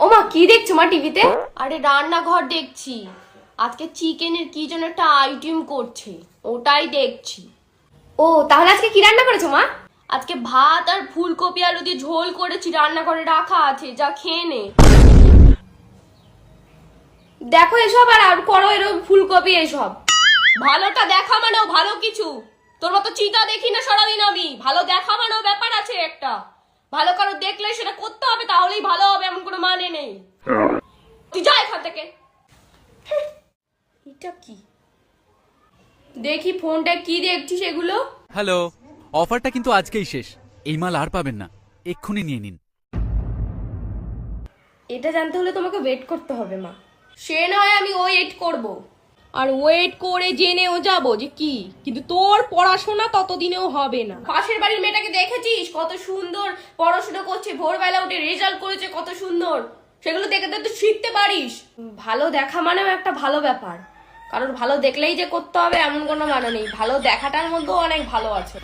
ওমা কি দেখছো মা টিভিতে? আরে রান্নাঘর দেখছি, আজকে চিকেনের কি যেন একটা আইটেম করছে, ওটাই দেখছি। ও তাহলে আজকে কি রান্না করেছো মা? আজকে ভাত আর ফুলকপি আলু দিয়ে ঝোল করেছি, রান্নাঘরে রাখা আছে, যা খেয়ে নে। দেখো এসব আর করো এরকম ফুলকপি এসব। ভালোটা দেখা মানেও ভালো কিছু, তোর মতো চিতা দেখি না সারাদিন আমি। ভালো দেখা মানেও ব্যাপার আছে একটা, ভালো কারো দেখলে সেটা করতে হবে, তাহলেই ভালো হবে এমন কোনো মানে নেই। তুই যা এখান থেকে। এটা কি দেখি ফোনটা কি দেখছিস এগুলো? হ্যালো, অফারটা কিন্তু আজকেই শেষ। এই মাল আর পাবেন না, এক্ষুনি নিয়ে নিন। এটা জানতে হলে তোমাকে ওয়েট করতে হবে মা। সে নয় আমি ওয়েট করব, আর ওয়েট করে জেনেও যাবো যে কি, কিন্তু তোর পড়াশোনা ততদিনেও হবে না। পাশের বাড়ির মেয়েটাকে দেখেছিস কত সুন্দর পড়াশোনা করছে, ভোরবেলা উঠে রেজাল্ট করেছে কত সুন্দর, সেগুলো দেখে তো তুই শিখতে পারিস। ভালো দেখা মানেও একটা ভালো ব্যাপার, কারণ ভালো দেখলেই যে করতে হবে এমন কোনো মানে নেই, ভালো দেখাটার মধ্যেও অনেক ভালো আছে।